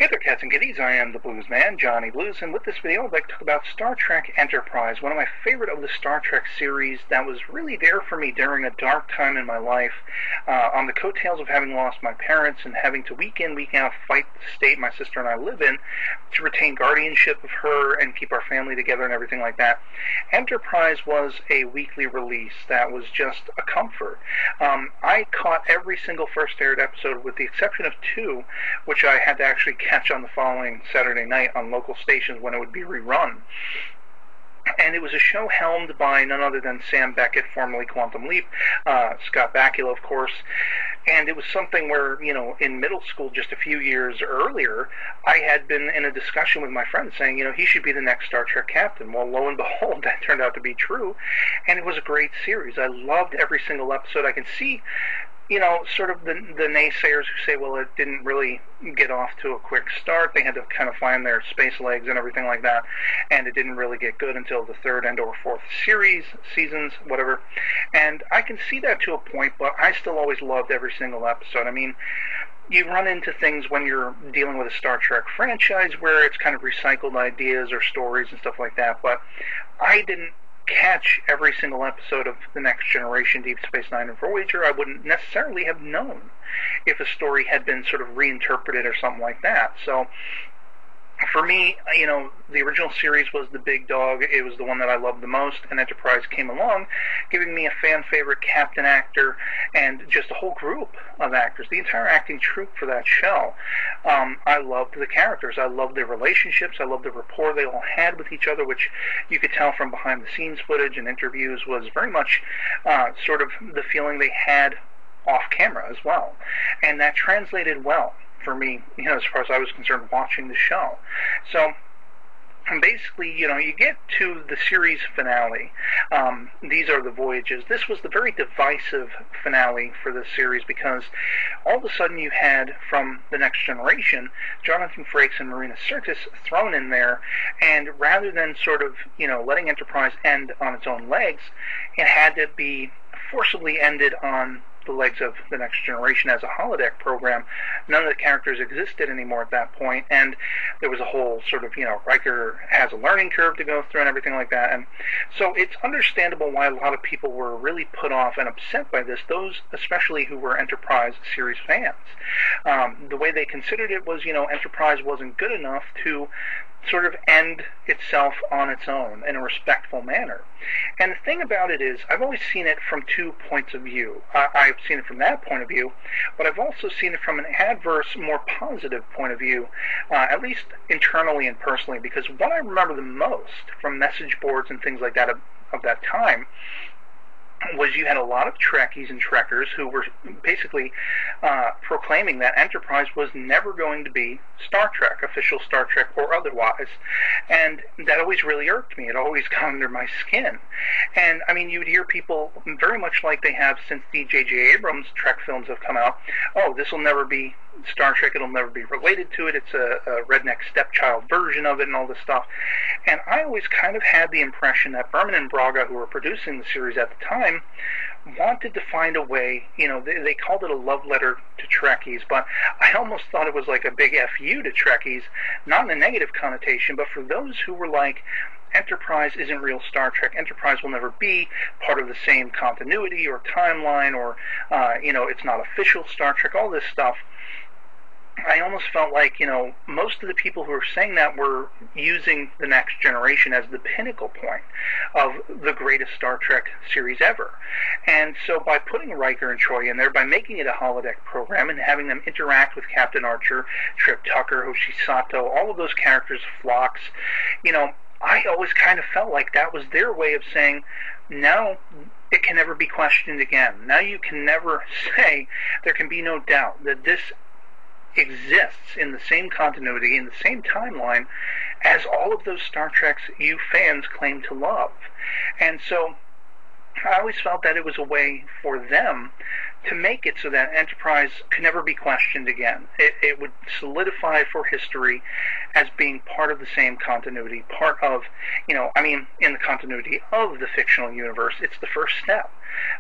Hey there, cats and kitties. I am the Blues Man, Johnny Blues, and with this video I'd like to talk about Star Trek Enterprise, one of my favorite of the Star Trek series that was really there for me during a dark time in my life, on the coattails of having lost my parents and having to week in, week out fight the state my sister and I live in to retain guardianship of her and keep our family together and everything like that. Enterprise was a weekly release that was just a comfort. I caught every single first aired episode with the exception of two, which I had to actually catch on the following Saturday night on local stations when it would be rerun. And it was a show helmed by none other than Sam Beckett, formerly Quantum Leap, Scott Bakula, of course. And it was something where, you know, in middle school just a few years earlier, I had been in a discussion with my friend saying, you know, he should be the next Star Trek captain. Well, lo and behold, that turned out to be true. And it was a great series. I loved every single episode. I can see, you know, sort of the naysayers who say, well, it didn't really get off to a quick start. They had to kind of find their space legs and everything like that, and it didn't really get good until the third and or fourth seasons, whatever. And I can see that to a point, but I still always loved every single episode. I mean, you run into things when you're dealing with a Star Trek franchise where it's kind of recycled ideas or stories and stuff like that, but I didn't catch every single episode of The Next Generation, Deep Space Nine, and Voyager. I wouldn't necessarily have known if a story had been sort of reinterpreted or something like that. So for me, you know, the original series was the big dog. It was the one that I loved the most, and Enterprise came along, giving me a fan-favorite captain actor and just a whole group of actors, the entire acting troupe for that show. I loved the characters. I loved their relationships. I loved the rapport they all had with each other, which you could tell from behind-the-scenes footage and interviews was very much sort of the feeling they had off-camera as well. And that translated well for me, you know, as far as I was concerned, watching the show. So basically, you know, you get to the series finale. These are the Voyages. This was the very divisive finale for the series because all of a sudden you had, from The Next Generation, Jonathan Frakes and Marina Sirtis thrown in there, and rather than sort of, you know, letting Enterprise end on its own legs, it had to be forcibly ended on the legs of The Next Generation as a holodeck program. None of the characters existed anymore at that point, and there was a whole sort of, you know, Riker has a learning curve to go through and everything like that. And so it's understandable why a lot of people were really put off and upset by this, those especially who were Enterprise series fans. The way they considered it was, you know, Enterprise wasn't good enough to sort of end itself on its own in a respectful manner. And the thing about it is, I've always seen it from two points of view. I've seen it from that point of view, but I've also seen it from an adverse, more positive point of view, at least internally and personally, because what I remember the most from message boards and things like that of that time was you had a lot of Trekkies and Trekkers who were basically proclaiming that Enterprise was never going to be Star Trek, official Star Trek or otherwise. And that always really irked me. It always got under my skin. And, I mean, you would hear people very much like they have since the J.J. Abrams Trek films have come out, oh, this will never be Star Trek, it'll never be related to it, it's a redneck stepchild version of it and all this stuff. And I always kind of had the impression that Berman and Braga, who were producing the series at the time, wanted to find a way, you know, they called it a love letter to Trekkies, but I almost thought it was like a big F-U to Trekkies, not in a negative connotation, but for those who were like, Enterprise isn't real Star Trek. Enterprise will never be part of the same continuity or timeline, or, you know, it's not official Star Trek, all this stuff. I almost felt like, you know, most of the people who were saying that were using The Next Generation as the pinnacle point of the greatest Star Trek series ever. And so by putting Riker and Troy in there, by making it a holodeck program and having them interact with Captain Archer, Trip Tucker, Hoshi Sato, all of those characters, Phlox, you know, I always kind of felt like that was their way of saying, now it can never be questioned again. Now you can never say, there can be no doubt that this exists in the same continuity, in the same timeline as all of those Star Treks you fans claim to love. And so I always felt that it was a way for them to make it so that Enterprise could never be questioned again. It would solidify for history as being part of the same continuity, part of, in the continuity of the fictional universe. It's the first step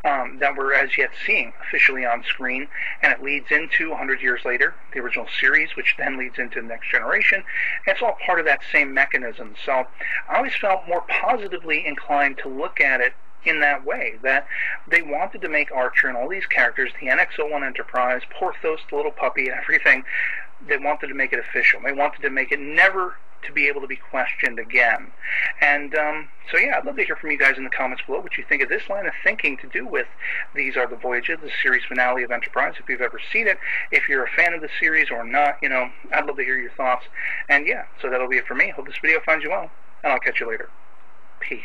that we're as yet seeing officially on screen, and it leads into 100 years later, the original series, which then leads into the Next Generation. And it's all part of that same mechanism. So I always felt more positively inclined to look at it in that way, that they wanted to make Archer and all these characters, the NX-01 Enterprise, Porthos, the little puppy, and everything, they wanted to make it official. They wanted to make it never to be able to be questioned again. And so yeah, I'd love to hear from you guys in the comments below what you think of this line of thinking to do with These Are the Voyages, the series finale of Enterprise, if you've ever seen it, if you're a fan of the series or not. I'd love to hear your thoughts. And yeah, so that'll be it for me. Hope this video finds you well, and I'll catch you later. Peace.